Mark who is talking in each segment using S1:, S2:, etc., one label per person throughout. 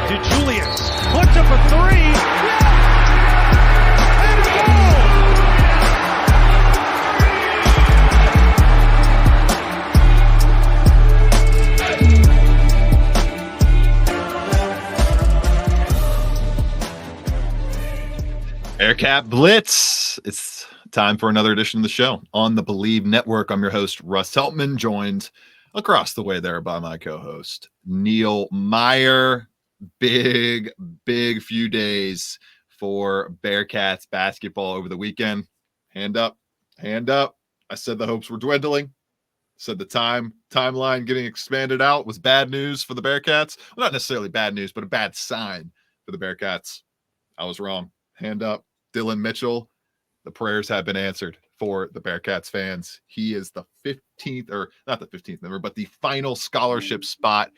S1: DeJulius puts up a three. Yes! And
S2: a goal! Bearcat Blitz. It's time for another edition of the show on the Believe Network. I'm your host, Russ Heltman, joined across the way there by my co-host, Neil Meyer. Big few days for Bearcats basketball over the weekend. Hand up. I said the hopes were dwindling. Said the timeline getting expanded out was bad news for the Bearcats. Well, not necessarily bad news, but a bad sign for the Bearcats. I was wrong. Hand up. Dillon Mitchell. The prayers have been answered for the Bearcats fans. He is the 15th, or not the 15th member, but the final scholarship spot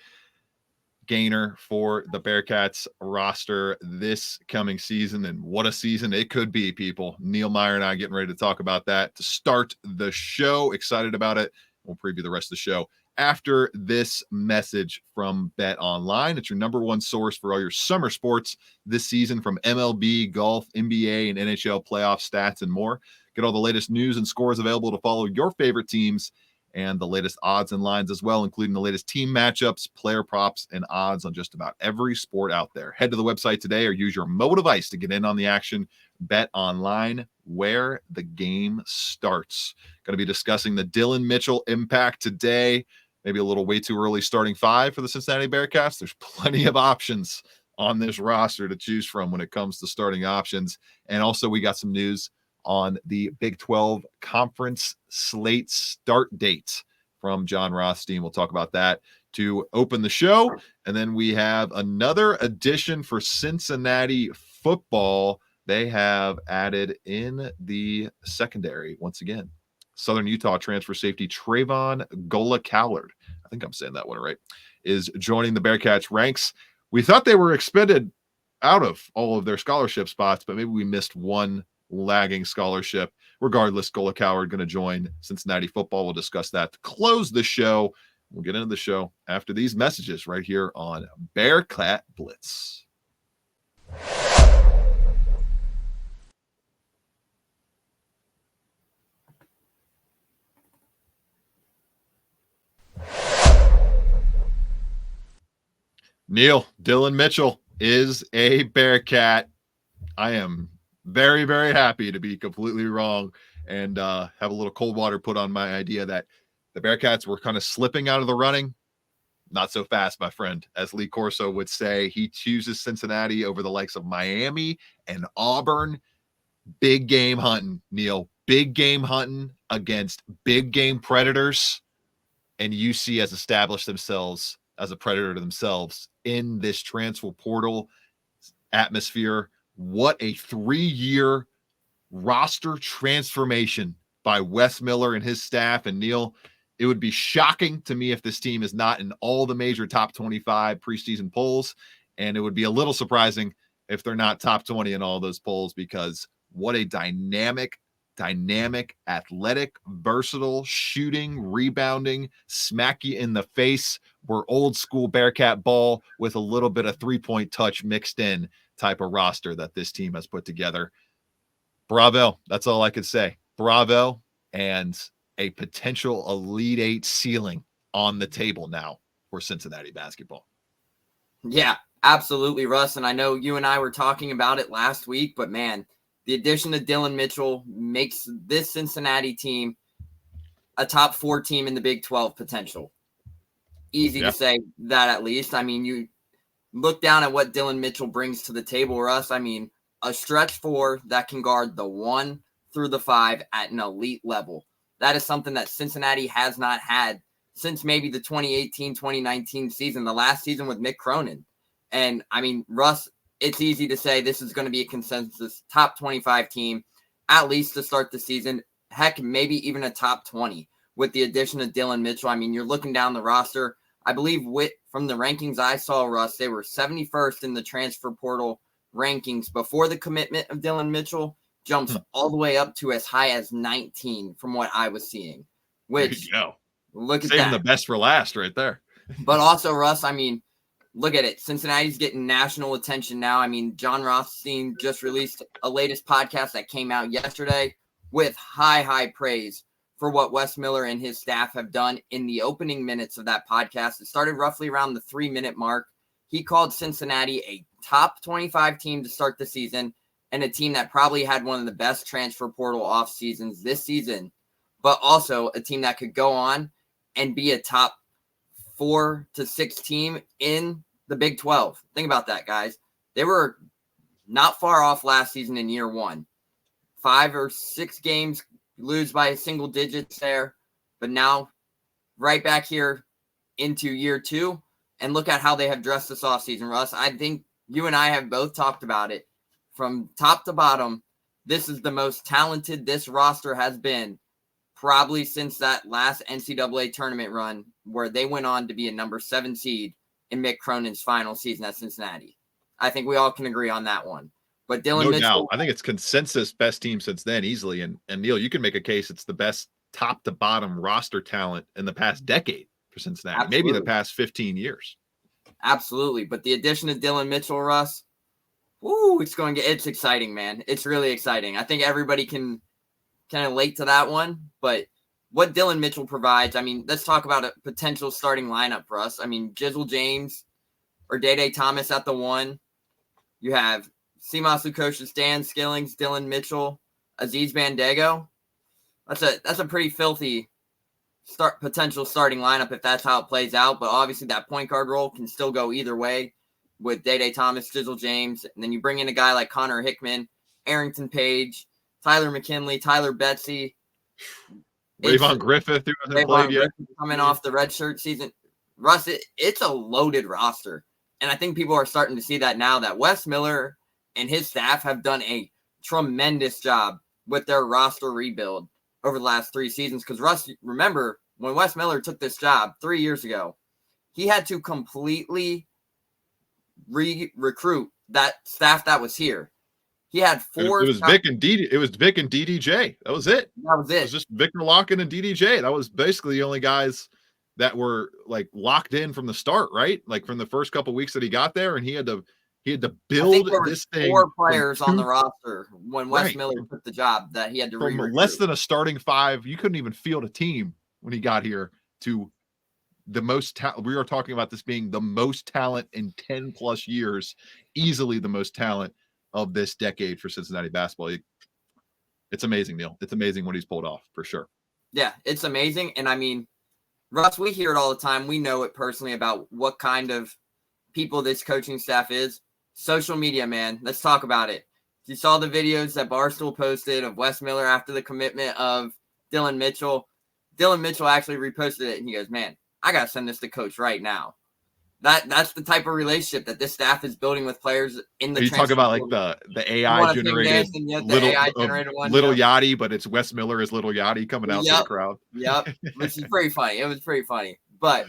S2: gainer for the Bearcats roster this coming season. And what a season it could be, people. Neil Meyer and I getting ready to talk about that to start the show. Excited about it. We'll preview the rest of the show after this message from Bet Online. It's your number one source for all your summer sports this season, from MLB, golf, NBA, and NHL playoff stats and more. Get all the latest news and scores available to follow your favorite teams, and the latest odds and lines as well, including the latest team matchups, player props, and odds on just about every sport out there. Head to the website today or use your mobile device to get in on the action. Bet Online, where the game starts. Going to be discussing the Dillon Mitchell impact today. Maybe a little way too early starting five for the Cincinnati Bearcats. There's plenty of options on this roster to choose from when it comes to starting options. And also we got some news on the Big 12 conference slate start date from John Rothstein. We'll talk about that to open the show. And then we have another addition for Cincinnati football. They have added in the secondary once again. Southern Utah transfer safety Trayvon Gola-Callard, I think I'm saying that one right, is joining the Bearcats ranks. We thought they were expended out of all of their scholarship spots, but maybe we missed one lagging scholarship. Regardless, Gola-Callard going to join Cincinnati football. We'll discuss that to close the show. We'll get into the show after these messages right here on Bearcat Blitz. Neil, Dillon Mitchell is a Bearcat. I am very, very happy to be completely wrong and have a little cold water put on my idea that the Bearcats were kind of slipping out of the running. Not so fast, my friend. As Lee Corso would say, he chooses Cincinnati over the likes of Miami and Auburn. Big game hunting, Neil. Big game hunting against big game predators. And UC has established themselves as a predator to themselves in this transfer portal atmosphere. What a 3-year roster transformation by Wes Miller and his staff. And Neil, it would be shocking to me if this team is not in all the major top 25 preseason polls. And it would be a little surprising if they're not top 20 in all those polls, because what a dynamic, athletic, versatile, shooting, rebounding, smack you in the face. We're old school Bearcat ball with a little bit of 3-point touch mixed in type of roster that this team has put together. Bravo. That's all I could say. Bravo, and a potential Elite Eight ceiling on the table now for Cincinnati basketball.
S3: Yeah, absolutely, Russ. And I know you and I were talking about it last week, but man, the addition of Dillon Mitchell makes this Cincinnati team a top 4 team in the Big 12 potential. Easy to say that, at least. I mean, you look down at what Dillon Mitchell brings to the table, Russ. I mean, a stretch 4 that can guard the 1 through the 5 at an elite level. That is something that Cincinnati has not had since maybe the 2018-2019 season, the last season with Mick Cronin. And, I mean, Russ, it's easy to say this is going to be a consensus top 25 team, at least to start the season. Heck, maybe even a top 20 with the addition of Dillon Mitchell. I mean, you're looking down the roster. I believe from the rankings I saw, Russ, they were 71st in the transfer portal rankings before the commitment of Dillon Mitchell. Jumps all the way up to as high as 19 from what I was seeing. Which,
S2: there you go.
S3: Look at
S2: Saving
S3: that.
S2: the best for last right there.
S3: But also, Russ, I mean, look at it. Cincinnati's getting national attention now. I mean, John Rothstein just released a latest podcast that came out yesterday with high praise for what Wes Miller and his staff have done in the opening minutes of that podcast. It started roughly around the 3-minute mark. He called Cincinnati a top 25 team to start the season and a team that probably had one of the best transfer portal off seasons this season, but also a team that could go on and be a top 4 to 6 team in the Big 12. Think about that, guys. They were not far off last season in year 1. 5 or 6 games, lose by single digits there, but now right back here into year 2, and look at how they have dressed this offseason, Russ. I think you and I have both talked about it. From top to bottom, this is the most talented this roster has been probably since that last NCAA tournament run where they went on to be a number 7 seed in Mick Cronin's final season at Cincinnati. I think we all can agree on that one. But Dillon Mitchell,
S2: I think it's consensus best team since then easily. And Neil, you can make a case it's the best top to bottom roster talent in the past decade for Cincinnati, maybe the past 15 years.
S3: Absolutely. But the addition of Dillon Mitchell, Russ, it's exciting, man. It's really exciting. I think everybody can kind of relate to that one, but what Dillon Mitchell provides, I mean, let's talk about a potential starting lineup for us. I mean, Jizzle James or Day Thomas at the 1. You have Simas Lukosius, Dan Skillings, Dillon Mitchell, Aziz Bandego. That's a pretty filthy potential starting lineup if that's how it plays out. But obviously that point guard role can still go either way with Day Thomas, Jizzle James, and then you bring in a guy like Connor Hickman, Arrington Page, Tyler McKinley, Tyler Betsy,
S2: Rayvon Griffith, who hasn't played yet,
S3: coming off the redshirt season. Russ, it's a loaded roster, and I think people are starting to see that now that Wes Miller and his staff have done a tremendous job with their roster rebuild over the last 3 seasons. Because Russ, remember when Wes Miller took this job 3 years ago, he had to completely recruit that staff that was here. He had 4.
S2: It was Vic and DDJ. That was it.
S3: That was it.
S2: It was just Victor Locken and DDJ. That was basically the only guys that were like locked in from the start, right? Like from the first couple of weeks that he got there, and he had to build this thing.
S3: 4 players on the roster when Wes Miller took the job that he had to
S2: from less than a starting 5. You couldn't even field a team when he got here to the most we are talking about this being the most talent in 10 plus years, easily the most talent of this decade for Cincinnati basketball. It's amazing, Neil. It's amazing what he's pulled off for sure.
S3: Yeah, it's amazing. And I mean, Russ, we hear it all the time. We know it personally about what kind of people this coaching staff is. Social media, man. Let's talk about it. You saw the videos that Barstool posted of Wes Miller after the commitment of Dillon Mitchell. Dillon Mitchell actually reposted it, and he goes, man, I got to send this to coach right now. That's the type of relationship that this staff is building with players in the.
S2: You talk about like the AI generated little Yachty, but it's Wes Miller as Little Yachty coming out to the crowd.
S3: Yep, which is pretty funny. It was pretty funny, but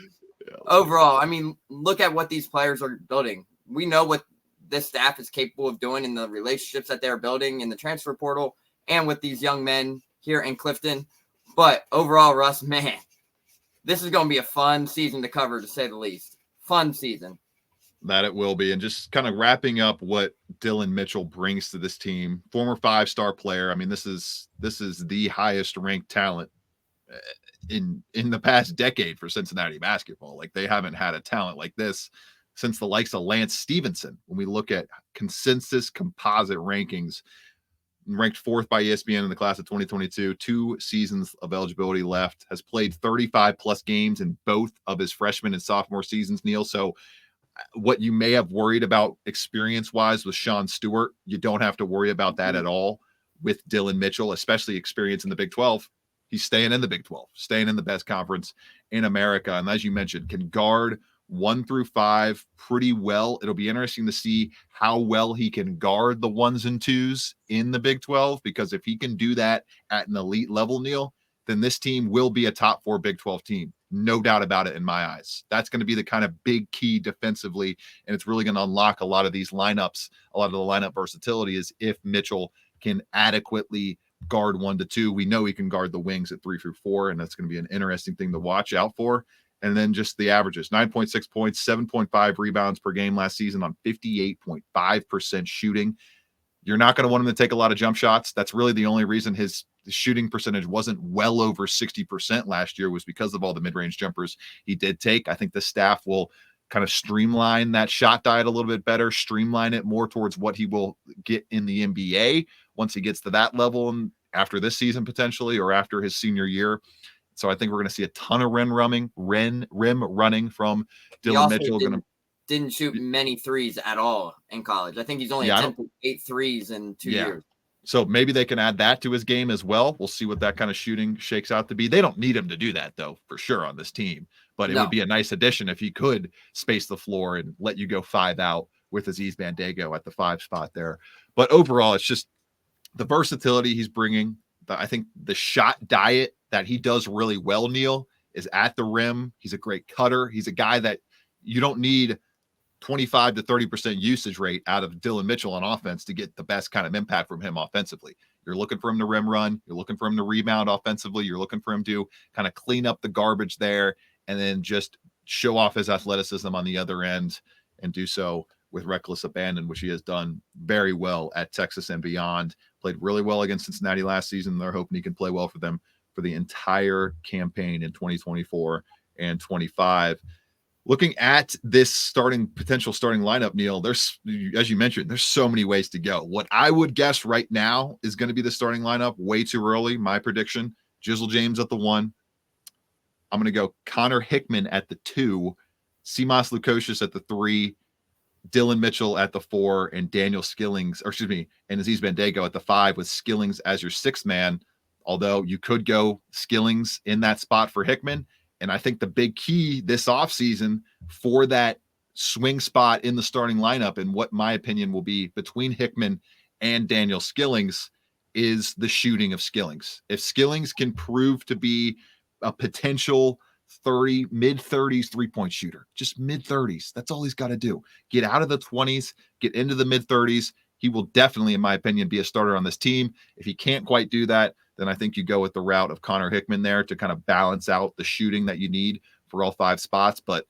S3: overall, I mean, look at what these players are building. We know what this staff is capable of doing in the relationships that they're building in the transfer portal and with these young men here in Clifton. But overall, Russ, man, this is going to be a fun season to cover, to say the least. Fun season.
S2: That it will be. And just kind of wrapping up what Dillon Mitchell brings to this team, former 5-star player. I mean, this is the highest ranked talent in the past decade for Cincinnati basketball. Like, they haven't had a talent like this since the likes of Lance Stevenson. When we look at consensus composite rankings, ranked 4th by ESPN in the class of 2022, 2 seasons of eligibility left, has played 35 plus games in both of his freshman and sophomore seasons, Neil. So what you may have worried about experience wise with Sean Stewart, you don't have to worry about that at all with Dillon Mitchell, especially experience in the Big 12. He's staying in the Big 12, staying in the best conference in America. And as you mentioned, can guard 1 through 5 pretty well. It'll be interesting to see how well he can guard the 1s and 2s in the Big 12, because if he can do that at an elite level, Neil, then this team will be a top 4 Big 12 team. No doubt about it in my eyes. That's going to be the kind of big key defensively, and it's really going to unlock a lot of these lineups, a lot of the lineup versatility is if Mitchell can adequately guard 1 to 2. We know he can guard the wings at 3 through 4, and that's going to be an interesting thing to watch out for. And then just the averages, 9.6 points, 7.5 rebounds per game last season on 58.5% shooting. You're not going to want him to take a lot of jump shots. That's really the only reason his shooting percentage wasn't well over 60% last year, was because of all the mid-range jumpers he did take. I think the staff will kind of streamline that shot diet a little bit better, streamline it more towards what he will get in the NBA once he gets to that level, and after this season potentially, or after his senior year. So I think we're going to see a ton of rim running from Dillon Mitchell.
S3: Didn't shoot many threes at all in college. I think he's only attempted 8 threes in 2 years.
S2: So maybe they can add that to his game as well. We'll see what that kind of shooting shakes out to be. They don't need him to do that, though, for sure, on this team. But it would be a nice addition if he could space the floor and let you go 5 out with Aziz Bandaogo at the 5 spot there. But overall, it's just the versatility he's bringing. I think the shot diet that he does really well, Neil, is at the rim. He's a great cutter. He's a guy that you don't need 25 to 30% usage rate out of Dillon Mitchell on offense to get the best kind of impact from him offensively. You're looking for him to rim run. You're looking for him to rebound offensively. You're looking for him to kind of clean up the garbage there and then just show off his athleticism on the other end, and do so with reckless abandon, which he has done very well at Texas and beyond. Played really well against Cincinnati last season. They're hoping he can play well for them for the entire campaign in 2024 and 25. Looking at this potential starting lineup, Neil, there's, as you mentioned, there's so many ways to go. What I would guess right now is going to be the starting lineup. Way too early. My prediction: Jizzle James at the 1. I'm going to go Connor Hickman at the 2, Simas Lukosius at the 3, Dillon Mitchell at the 4, and Daniel Skillings, and Aziz Bandaogo at the 5, with Skillings as your 6th man. Although you could go Skillings in that spot for Hickman. And I think the big key this offseason for that swing spot in the starting lineup, and what my opinion will be between Hickman and Daniel Skillings, is the shooting of Skillings. If Skillings can prove to be a potential mid-30s three-point shooter, just mid-30s, that's all he's got to do. Get out of the 20s, get into the mid-30s. He will definitely, in my opinion, be a starter on this team. If he can't quite do that, then I think you go with the route of Connor Hickman there to kind of balance out the shooting that you need for all 5 spots. But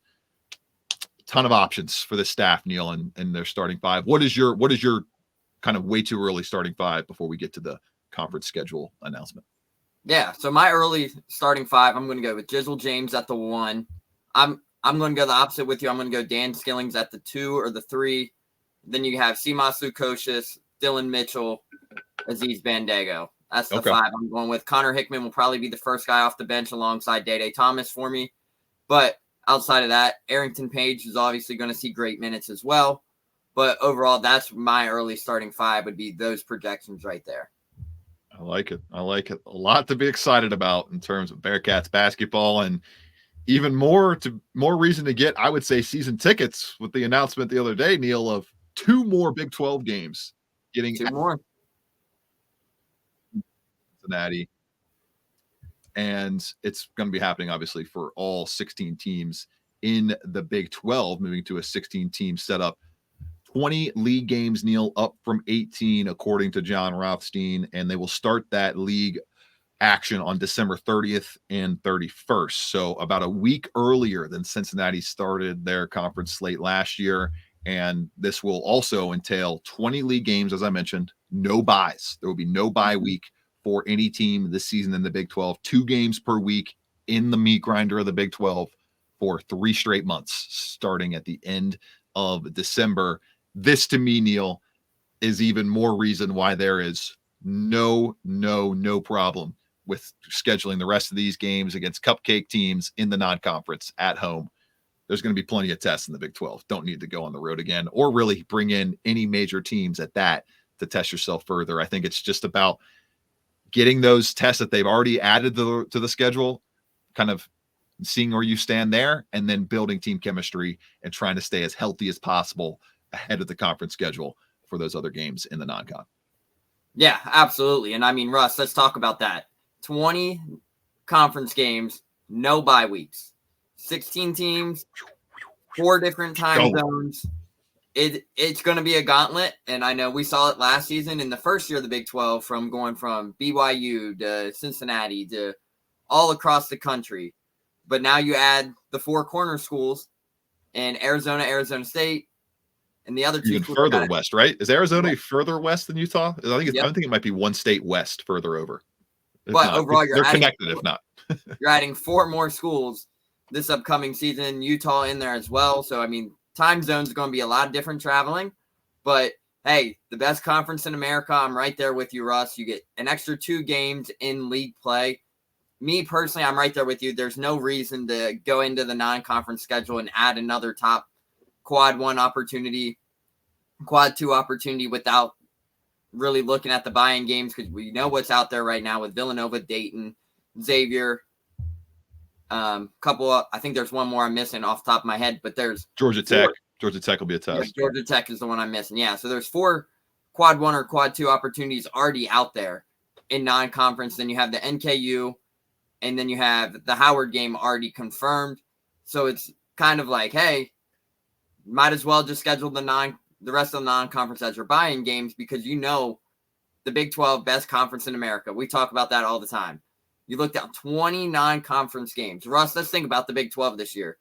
S2: a ton of options for the staff, Neil, and their starting 5. What is your kind of way too early starting 5 before we get to the conference schedule announcement?
S3: Yeah, so my early starting 5, I'm going to go with Jizzle James at the 1. I'm going to go the opposite with you. I'm going to go Dan Skillings at the 2 or the 3. Then you have Simas Lukosius, Dillon Mitchell, Aziz Bandaogo. That's the 5 I'm going with. Connor Hickman will probably be the first guy off the bench alongside Day Thomas for me. But outside of that, Arrington Page is obviously going to see great minutes as well. But overall, that's my early starting 5 would be those projections right there.
S2: I like it. A lot to be excited about in terms of Bearcats basketball, and even more reason to get, I would say, season tickets with the announcement the other day, Neil, of 2 more Big 12 games getting
S3: 2 more.
S2: Cincinnati, and it's going to be happening obviously for all 16 teams in the Big 12, moving to a 16-team setup. 20 league games, Neil, up from 18 according to John Rothstein, and they will start that league action on December 30th and 31st, so about a week earlier than Cincinnati started their conference slate last year. And this will also entail 20 league games, as I mentioned, no buys. There will be no bye week for any team this season in the Big 12. 2 games per week in the meat grinder of the Big 12 for 3 straight months, starting at the end of December. This, to me, Neil, is even more reason why there is no problem with scheduling the rest of these games against cupcake teams in the non-conference at home. There's going to be plenty of tests in the Big 12. Don't need to go on the road again, or really bring in any major teams at that to test yourself further. I think it's just about getting those tests that they've already added to the schedule, kind of seeing where you stand there, and then building team chemistry and trying to stay as healthy as possible ahead of the conference schedule for those other games in the non-con.
S3: Yeah, absolutely. And I mean, Russ, let's talk about that. 20 conference games, no bye weeks, 16 teams, 4 different time zones. It's going to be a gauntlet. And I know we saw it last season in the first year of the Big 12, from going from BYU to Cincinnati to all across the country. But now you add the 4 corner schools in Arizona, Arizona State, and the other 2
S2: Even
S3: schools
S2: further west, right? Is Arizona
S3: Yep.
S2: further west than Utah? I
S3: Yep.
S2: think it might be one state west further over. If
S3: But
S2: not,
S3: overall,
S2: they're connected. If not,
S3: you're adding 4 more schools this upcoming season, Utah in there as well. So, I mean, time zones are going to be a lot of different traveling. But, hey, the best conference in America, I'm right there with you, Russ. You get an extra 2 games in league play. Me, personally, I'm right there with you. There's no reason to go into the non-conference schedule and add another top quad 1 opportunity, quad 2 opportunity without really looking at the buy-in games, because we know what's out there right now with Villanova, Dayton, Xavier. Couple of, I think there's one more I'm missing off the top of my head, but there's
S2: Georgia
S3: 4.
S2: Tech. Georgia Tech will be a test.
S3: Yeah, Georgia Tech is the one I'm missing. Yeah, so there's 4 quad 1 or quad 2 opportunities already out there in non-conference. Then you have the NKU, and then you have the Howard game already confirmed. So it's kind of like, hey, might as well just schedule the rest of the non-conference as your buy-in games, because you know the Big 12, best conference in America. We talk about that all the time. You look down 29 conference games. Russ, let's think about the Big 12 this year.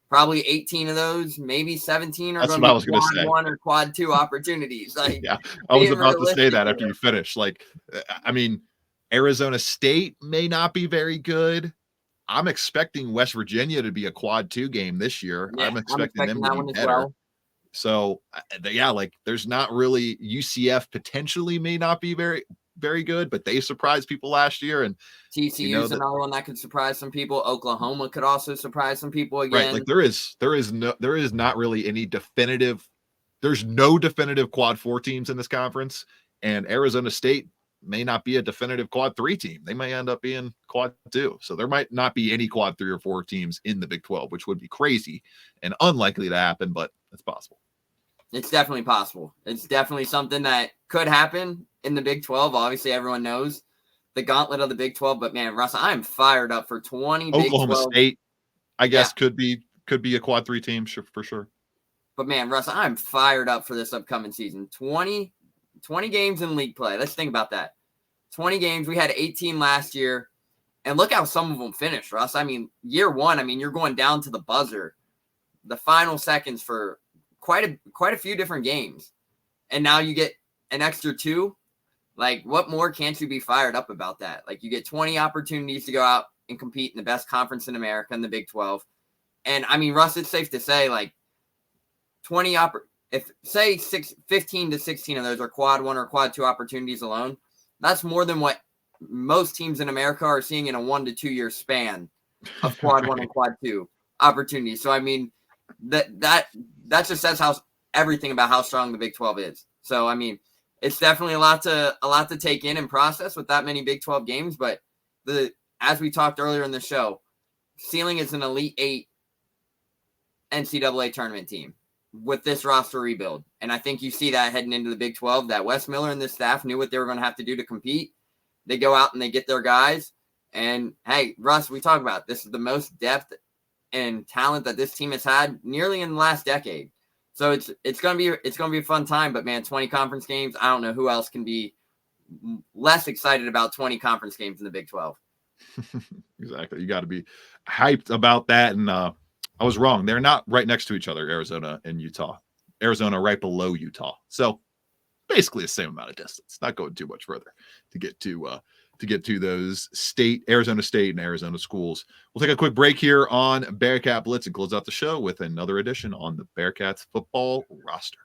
S3: Probably 18 of those, maybe 17 are going to be quad 1 or quad 2 opportunities. Like,
S2: yeah, I was about to say that after you finish. Like, I mean, Arizona State may not be very good. I'm expecting West Virginia to be a quad 2 game this year.
S3: Yeah,
S2: I'm expecting them to be better.
S3: well.
S2: So, yeah, like there's not really UCF potentially may not be very, very good, but they surprised people last year. And
S3: TCU's another one that could surprise some people. Oklahoma could also surprise some people again.
S2: Right. Like there is not really any definitive, there's no definitive quad 4 teams in this conference. And Arizona State may not be a definitive quad 3 team. They may end up being quad 2. So there might not be any quad 3 or 4 teams in the Big 12, which would be crazy and unlikely to happen, but it's possible.
S3: It's definitely possible. It's definitely something that could happen in the Big 12. Obviously, everyone knows the gauntlet of the Big 12, but man, Russ, I'm fired up for 20
S2: Oklahoma
S3: Big 12.
S2: State, I guess, could be a quad 3 team for sure.
S3: But man, Russ, I'm fired up for this upcoming season. 20 games in league play. Let's think about that. 20 games. We had 18 last year, and look how some of them finished, Russ. I mean, year 1, I mean, you're going down to the buzzer, the final seconds for quite a few different games. And now you get an extra 2. Like, what more can't you be fired up about that? Like, you get 20 opportunities to go out and compete in the best conference in America, in the Big 12. And I mean, Russ, it's safe to say, like, 15 to 16 of those are quad 1 or quad 2 opportunities alone. That's more than what most teams in America are seeing in a 1 to 2 year span of quad 1 and quad 2 opportunities. So, I mean, that just says everything about how strong the Big 12 is. So, I mean, it's definitely a lot to take in and process with that many Big 12 games. But as we talked earlier in the show, ceiling is an Elite 8 NCAA tournament team with this roster rebuild. And I think you see that heading into the Big 12, that Wes Miller and this staff knew what they were going to have to do to compete. They go out and they get their guys. And, hey, Russ, we talk about this is the most depth and talent that this team has had nearly in the last decade. So it's gonna be a fun time. But man, 20 conference games. I don't know who else can be less excited about 20 conference games in the Big 12.
S2: Exactly. You got to be hyped about that. And I was wrong. They're not right next to each other, Arizona and Utah. Arizona right below Utah. So basically the same amount of distance. Not going too much further to get to those Arizona State and Arizona schools. We'll take a quick break here on Bearcat Blitz and close out the show with another edition on the Bearcats football roster.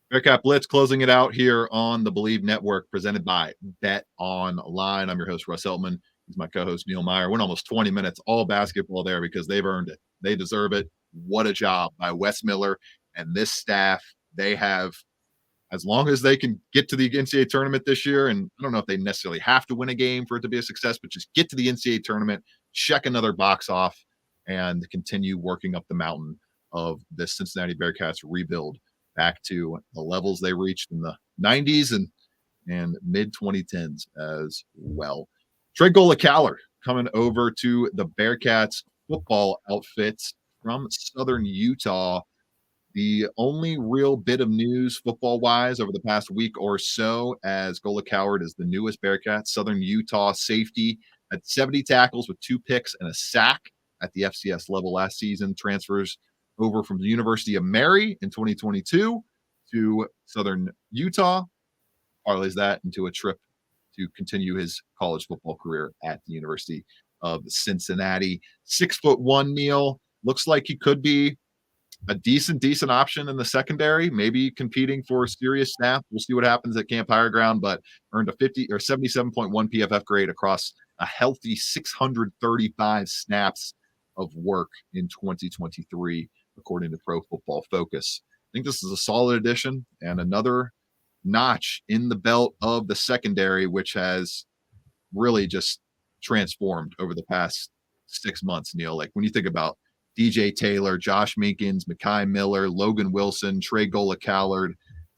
S2: Bearcat Blitz closing it out here on the Believe Network, presented by Bet Online. I'm your host, Russ Eltman. He's my co-host, Neil Meyer. Went almost 20 minutes, all basketball there because they've earned it. They deserve it. What a job by Wes Miller and this staff. They have, as long as they can get to the NCAA tournament this year, and I don't know if they necessarily have to win a game for it to be a success, but just get to the NCAA tournament, check another box off, and continue working up the mountain of the Cincinnati Bearcats rebuild back to the levels they reached in the 90s and mid 2010s as well. Trey Golicaller coming over to the Bearcats football outfits from Southern Utah. The only real bit of news football-wise over the past week or so, as Gola Coward is the newest Bearcat, Southern Utah safety, at 70 tackles with 2 picks and a sack at the FCS level last season, transfers over from the University of Mary in 2022 to Southern Utah, parlays that into a trip to continue his college football career at the University of Cincinnati. 6'1" Neil, looks like he could be a decent option in the secondary, maybe competing for a serious snap. We'll see what happens at Camp Higher Ground, but earned a 77.1 PFF grade across a healthy 635 snaps of work in 2023, according to Pro Football Focus. I think this is a solid addition and another notch in the belt of the secondary, which has really just transformed over the past 6 months, Neil. Like when you think about DJ Taylor, Josh Minkins, Mekhi Miller, Logan Wilson, Trey Gola-Callard.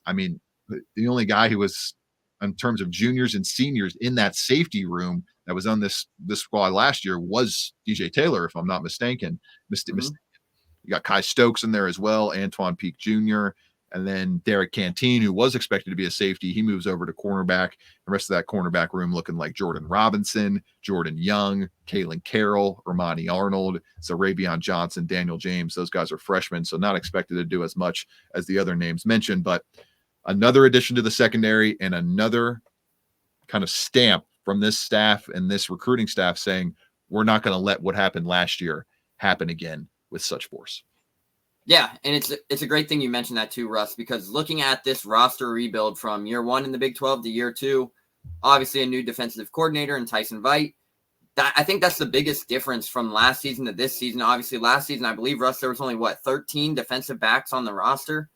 S2: I mean, the only guy who was, in terms of juniors and seniors, in that safety room that was on this squad last year was DJ Taylor, if I'm not mistaken. You got Kai Stokes in there as well, Antoine Peak Jr., and then Derek Canteen, who was expected to be a safety. He moves over to cornerback. The rest of that cornerback room looking like Jordan Robinson, Jordan Young, Kalen Carroll, Ermani Arnold, Zarabian Johnson, Daniel James. Those guys are freshmen, so not expected to do as much as the other names mentioned. But another addition to the secondary and another kind of stamp from this staff and this recruiting staff saying, we're not going to let what happened last year happen again with such force.
S3: Yeah, and it's a great thing you mentioned that too, Russ, because looking at this roster rebuild from year 1 in the Big 12 to year 2, obviously a new defensive coordinator in Tyson Veit. I think that's the biggest difference from last season to this season. Obviously, last season, I believe, Russ, there was only, 13 defensive backs on the roster?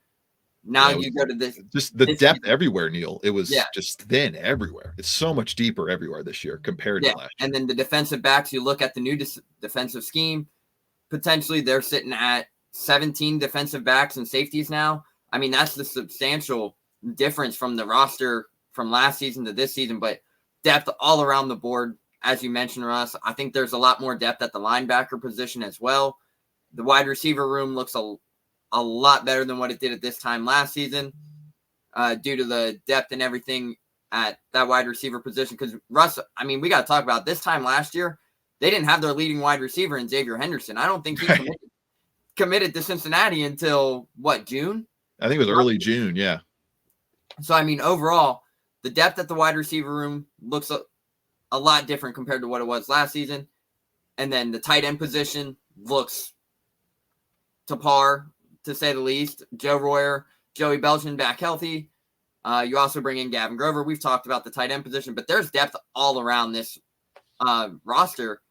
S3: Now you go to this.
S2: Just the depth season everywhere, Neil. It was just thin everywhere. It's so much deeper everywhere this year compared to last year.
S3: And then the defensive backs, you look at the new defensive scheme, potentially they're sitting at 17 defensive backs and safeties now. I mean, that's the substantial difference from the roster from last season to this season, but depth all around the board, as you mentioned, Russ. I think there's a lot more depth at the linebacker position as well. The wide receiver room looks a lot better than what it did at this time last season due to the depth and everything at that wide receiver position. Because, Russ, I mean, we got to talk about this time last year, they didn't have their leading wide receiver in Xavier Henderson. I don't think he committed to Cincinnati until June?
S2: I think it was early June. Yeah.
S3: So, I mean, overall, the depth at the wide receiver room looks a lot different compared to what it was last season. And then the tight end position looks to par, to say the least. Joe Royer, Joey Belgian back healthy. You also bring in Gavin Grover. We've talked about the tight end position, but there's depth all around this roster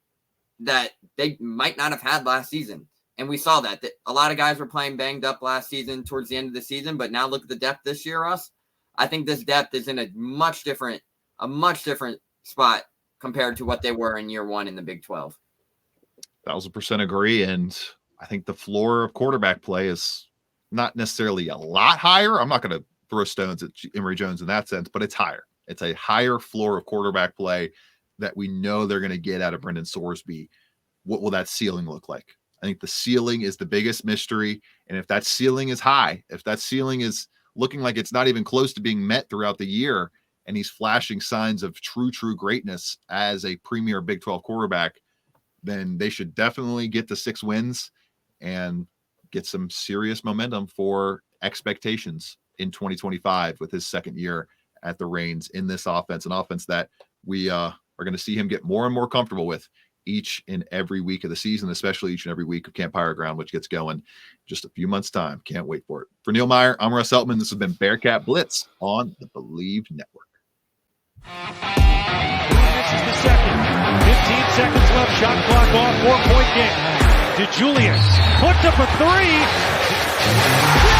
S3: that they might not have had last season. And we saw that a lot of guys were playing banged up last season towards the end of the season, but now look at the depth this year, Russ. I think this depth is in a much different spot compared to what they were in year 1 in the Big 12.
S2: 1,000% agree. And I think the floor of quarterback play is not necessarily a lot higher. I'm not going to throw stones at Emory Jones in that sense, but it's higher. It's a higher floor of quarterback play that we know they're going to get out of Brendan Sorsby. What will that ceiling look like? I think the ceiling is the biggest mystery. And if that ceiling is high, if that ceiling is looking like it's not even close to being met throughout the year, and he's flashing signs of true greatness as a premier Big 12 quarterback, then they should definitely get to 6 wins and get some serious momentum for expectations in 2025 with his second year at the reins in this offense, an offense that we are going to see him get more and more comfortable with each and every week of the season, especially each and every week of Camp Higher Ground, which gets going just a few months' time. Can't wait for it. For Neil Meyer, I'm Russ Heltman. This has been Bearcat Blitz on the Believe Network.
S1: This is the second. 15 seconds left. Shot clock off. 4-point game. DeJulius puts up a 3.